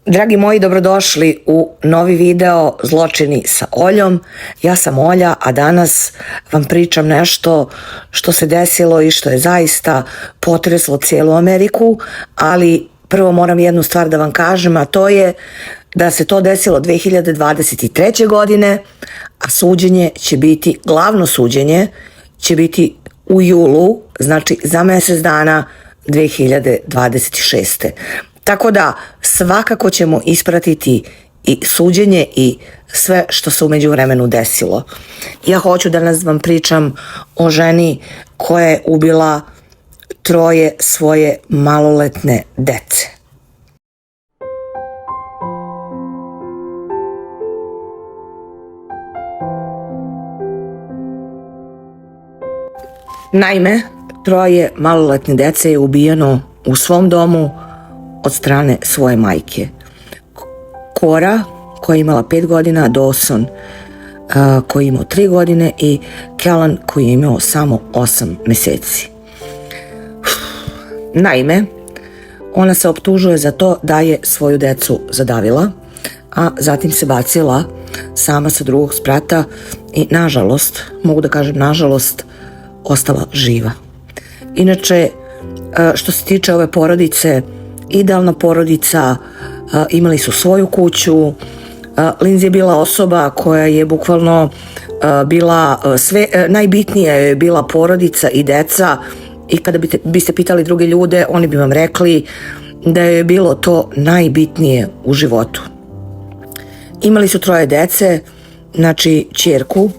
Dragi moji, dobrodošli u novi video Zločini sa Oljom. Ja sam Olja, a danas vam pričam nešto što se desilo i što je zaista potreslo cijelu Ameriku, ali prvo moram jednu stvar da vam kažem, a to je da se to desilo 2023. godine, a suđenje će biti, glavno suđenje će biti u julu, znači za mjesec dana 2026. Tako da svakako ćemo ispratiti i suđenje i sve što se u međuvremenu desilo. Ja hoću danas vam pričam o ženi koja je ubila 3 svoje maloletne dece. Naime, 3 maloletne dece je ubijeno u svom domu od strane svoje majke. Cora, koja je imala 5 godina, Dawson, koji je imao 3 godine i Kellan, koji je imao samo 8 mjeseci. Naime, ona se optužuje za to da je svoju decu zadavila, a zatim se bacila sama sa drugog sprata i nažalost, mogu da kažem nažalost, ostala živa. Inače, što se tiče ove porodice, idealna porodica, imali su svoju kuću. Lindsay je bila osoba koja je bukvalno bila sve, najbitnija je bila porodica i deca, i kada biste pitali druge ljude, oni bi vam rekli da je bilo to najbitnije u životu. Imali su 3 dece, znači ćerku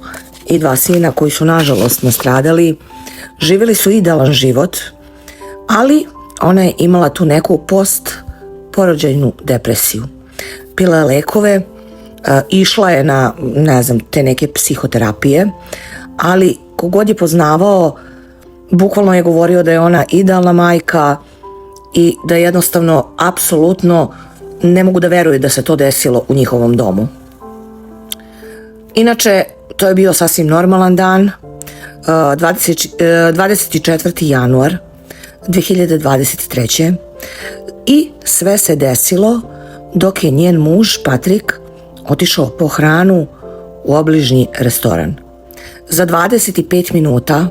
i 2 sina koji su nažalost nastradali. Živjeli su idealan život, ali ona je imala tu neku postporođajnu depresiju. Pila je lekove, išla je na, te neke psihoterapije, ali kogod je poznavao, bukvalno je govorio da je ona idealna majka i da jednostavno, apsolutno ne mogu da veruju da se to desilo u njihovom domu. Inače, to je bio sasvim normalan dan, 24. januar 2023. I sve se desilo dok je njen muž Patrick otišao po hranu u obližnji restoran. Za 25 minuta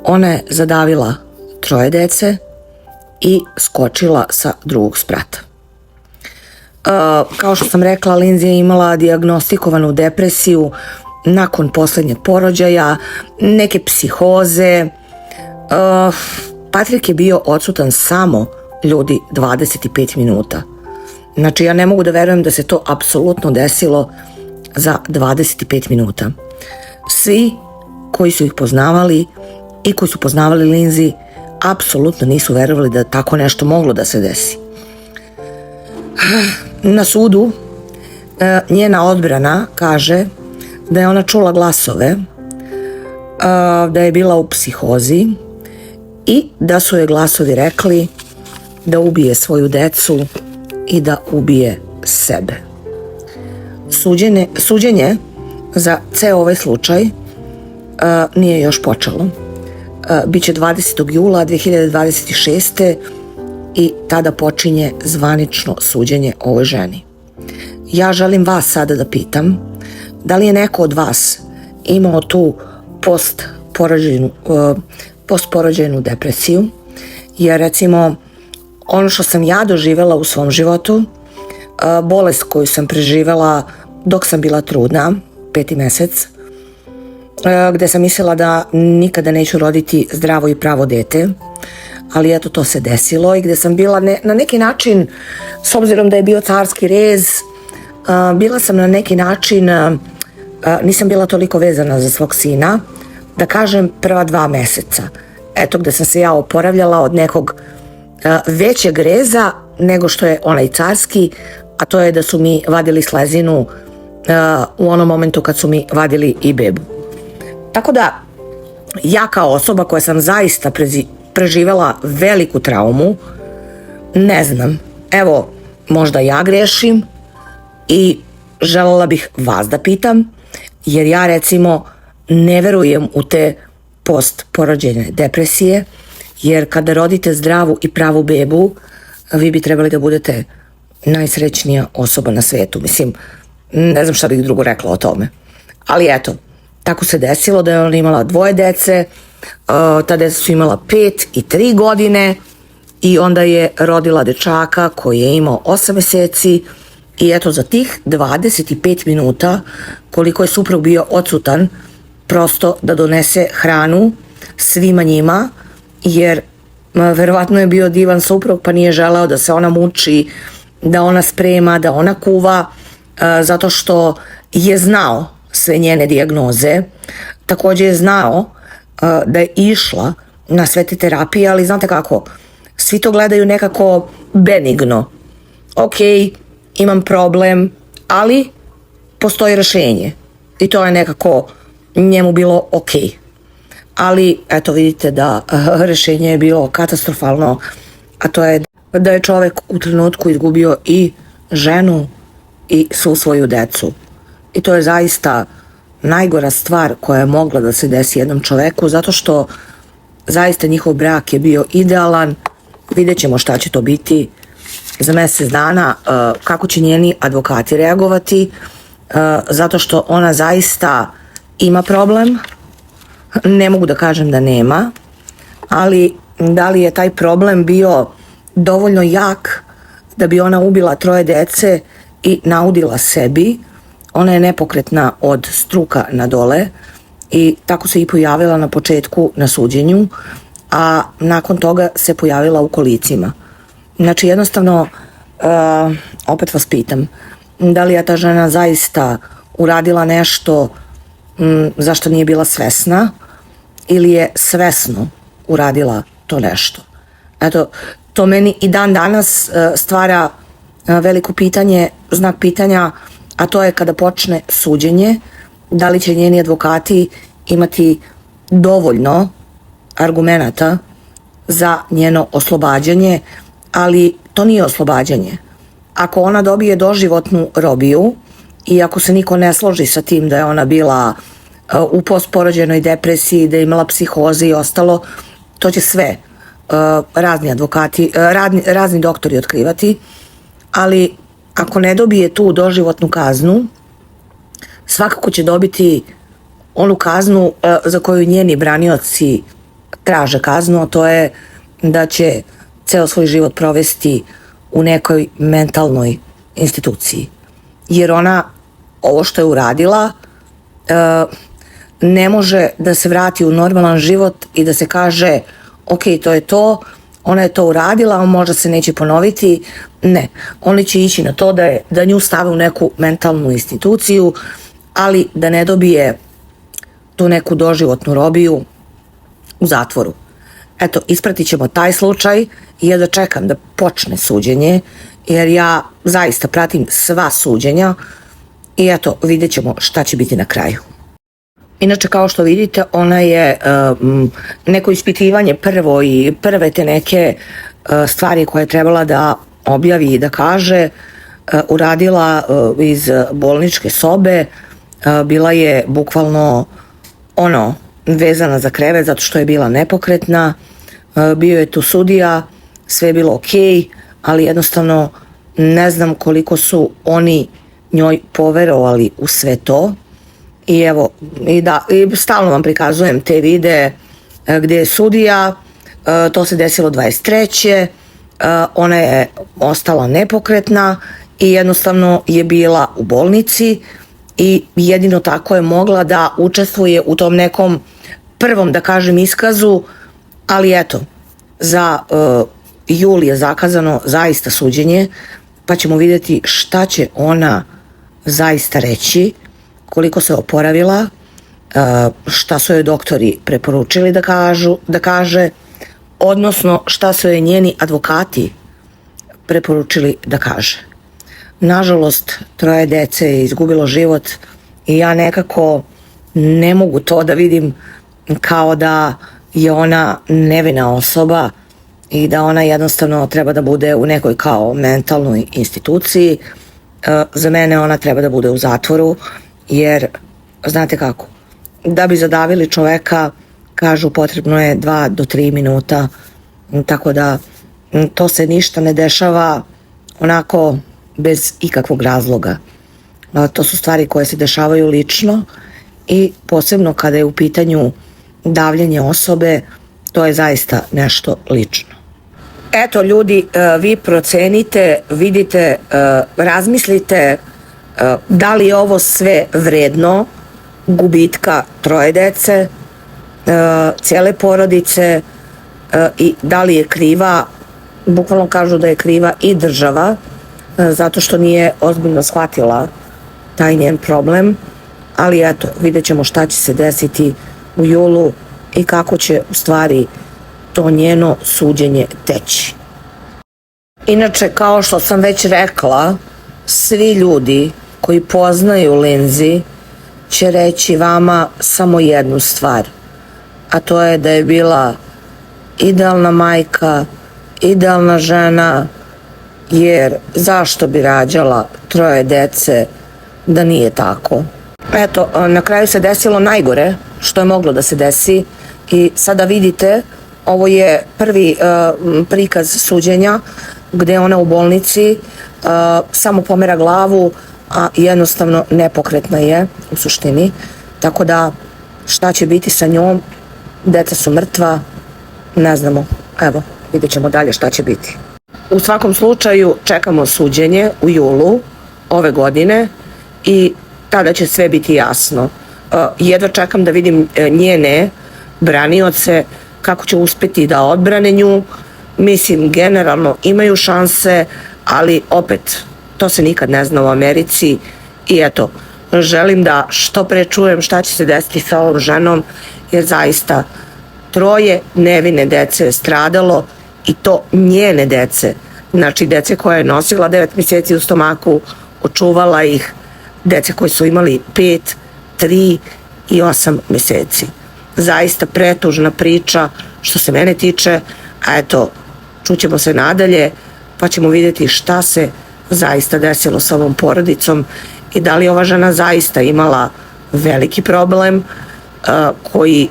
ona je zadavila 3 dece i skočila sa drugog sprata. Kao što sam rekla, Lindsay je imala dijagnostikovanu depresiju nakon posljednjeg porođaja, neke psihoze. Patrick je bio odsutan samo, ljudi, 25 minuta. Znači, ja ne mogu da verujem da se to apsolutno desilo za 25 minuta. Svi koji su ih poznavali i koji su poznavali Lindsay apsolutno nisu verovali da tako nešto moglo da se desi. Na sudu njena odbrana kaže da je ona čula glasove, da je bila u psihozi i da su joj glasovi rekli da ubije svoju decu i da ubije sebe. Suđenje za ceo ovaj slučaj nije još počelo. Biće 20. jula 2026. i tada počinje zvanično suđenje ovoj ženi. Ja želim vas sada da pitam, da li je neko od vas imao tu postporođajnu depresiju, jer recimo ono što sam ja doživjela u svom životu, bolest koju sam preživjela dok sam bila trudna, 5. mjesec, gdje sam mislila da nikada neću roditi zdravo i pravo dete, ali eto to se desilo, i gdje sam bila na neki način, s obzirom da je bio carski rez, bila sam na neki način, nisam bila toliko vezana za svog sina, da kažem prva 2 mjeseca. Eto gdje sam se ja oporavljala od nekog većeg reza nego što je onaj carski, a to je da su mi vadili slezinu u onom momentu kad su mi vadili i bebu. Tako da, ja kao osoba koja sam zaista preživjela veliku traumu, ne znam, evo, možda ja grešim i željela bih vas da pitam, jer ja recimo ne verujem u te postporođajne depresije, jer kada rodite zdravu i pravu bebu, vi bi trebali da budete najsrećnija osoba na svetu. Mislim, ne znam šta bih drugo rekla o tome. Ali eto, tako se desilo da je ona imala 2 dece, ta deca su imala 5 i 3 godine i onda je rodila dečaka koji je imao 8 meseci i eto za tih 25 minuta koliko je suprug bio odsutan prosto da donese hranu svima njima, jer verovatno je bio divan suprug pa nije želeo da se ona muči, da ona sprema, da ona kuva, zato što je znao sve njene dijagnoze. Takođe je znao da je išla na sve te terapije, ali znate kako, svi to gledaju nekako benigno. Ok, imam problem, ali postoji rešenje. I to je nekako njemu bilo ok. Ali, eto vidite da rešenje je bilo katastrofalno, a to je da je čovek u trenutku izgubio i ženu i svu svoju decu. I to je zaista najgora stvar koja je mogla da se desi jednom čoveku, zato što zaista njihov brak je bio idealan. Vidjet ćemo šta će to biti za mesec dana, kako će njeni advokati reagovati, zato što ona zaista ima problem. Ne mogu da kažem da nema, ali da li je taj problem bio dovoljno jak da bi ona ubila 3 dece i naudila sebi. Ona je nepokretna od struka na dole i tako se i pojavila na početku na suđenju, a nakon toga se pojavila u kolicima. Znači jednostavno, opet vas pitam, da li je ta žena zaista uradila nešto zašto nije bila svesna ili je svesno uradila to nešto. Eto, to meni i dan danas stvara veliko pitanje, znak pitanja, a to je kada počne suđenje, da li će njeni advokati imati dovoljno argumenata za njeno oslobađanje, ali to nije oslobađanje. Ako ona dobije doživotnu robiju i ako se niko ne složi sa tim da je ona bila u postporođajnoj depresiji, da je imala psihoze i ostalo, to će sve razni advokati, razni doktori otkrivati, ali ako ne dobije tu doživotnu kaznu, svakako će dobiti onu kaznu za koju njeni branioci traže kaznu, a to je da će ceo svoj život provesti u nekoj mentalnoj instituciji. Jer ona, ovo što je uradila, ne može da se vrati u normalan život i da se kaže ok, to je to, ona je to uradila, možda se neće ponoviti. Ne, oni će ići na to da nju stave u neku mentalnu instituciju, ali da ne dobije tu neku doživotnu robiju u zatvoru. Eto, ispratit ćemo taj slučaj i ja da čekam da počne suđenje, jer ja zaista pratim sva suđenja i eto, vidjet ćemo šta će biti na kraju. Inače, kao što vidite, ona je neko ispitivanje prvo i prve te neke stvari koje je trebala da objavi i da kaže, uradila iz bolničke sobe. Bila je bukvalno vezana za krevet zato što je bila nepokretna. Bio je tu sudija, sve je bilo okej, ali jednostavno ne znam koliko su oni njoj poverovali u sve to. I evo, i stalno vam prikazujem te videe gde je sudija, to se desilo 23. Ona je ostala nepokretna i jednostavno je bila u bolnici i jedino tako je mogla da učestvuje u tom nekom prvom, da kažem, iskazu, ali eto, za jul je zakazano zaista suđenje, pa ćemo vidjeti šta će ona zaista reći, koliko se oporavila, šta su joj doktori preporučili da kaže, odnosno šta su joj njeni advokati preporučili da kaže. Nažalost, 3 dece je izgubilo život i ja nekako ne mogu to da vidim kao da je ona nevina osoba i da ona jednostavno treba da bude u nekoj kao mentalnoj instituciji. Za mene ona treba da bude u zatvoru, jer znate kako, da bi zadavili čoveka, kažu potrebno je 2 do 3 minuta, tako da to se ništa ne dešava onako bez ikakvog razloga. To su stvari koje se dešavaju lično i posebno kada je u pitanju davljenje osobe, to je zaista nešto lično. Eto ljudi, vi procenite, vidite, razmislite da li je ovo sve vredno gubitka 3 dece, cijele porodice i da li je kriva, bukvalno kažu da je kriva i država, zato što nije ozbiljno shvatila taj njen problem, ali eto, vidjet ćemo šta će se desiti u julu i kako će u stvari to njeno suđenje teći. Inače, kao što sam već rekla, svi ljudi koji poznaju Lindsay će reći vama samo jednu stvar, a to je da je bila idealna majka, idealna žena, jer zašto bi rađala 3 dece da nije tako? Eto, na kraju se desilo najgore što je moglo da se desi i sada vidite, ovo je prvi prikaz suđenja gde ona u bolnici samo pomera glavu, a jednostavno nepokretna je u suštini, tako da šta će biti sa njom, deca su mrtva, ne znamo, evo, vidjet ćemo dalje šta će biti. U svakom slučaju čekamo suđenje u julu ove godine i tada će sve biti jasno. Jedva čekam da vidim njene branioce, kako će uspeti da odbrane nju. Mislim, generalno imaju šanse, ali opet, to se nikad ne zna u Americi i eto, želim da što pre čujem šta će se desiti sa ovom ženom, jer zaista 3 nevine dece je stradalo i to njene dece, znači dece koje je nosila 9 mjeseci u stomaku, očuvala ih, dece koji su imali 5, 3 i 8 mjeseci. Zaista pretužna priča što se mene tiče, a eto, čućemo se nadalje pa ćemo vidjeti šta se zaista desilo sa ovom porodicom i da li ova žena zaista imala veliki problem koji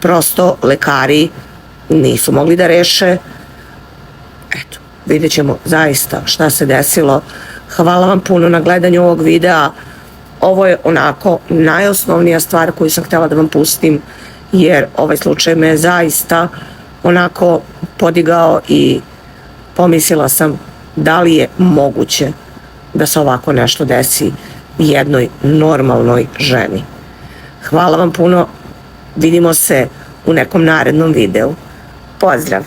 prosto lekari nisu mogli da reše. Eto, vidjet ćemo zaista šta se desilo. Hvala vam puno na gledanju ovog videa. Ovo je onako najosnovnija stvar koju sam htjela da vam pustim, jer ovaj slučaj me zaista onako podigao i pomislila sam da li je moguće da se ovako nešto desi jednoj normalnoj ženi. Hvala vam puno, vidimo se u nekom narednom videu. Pozdrav!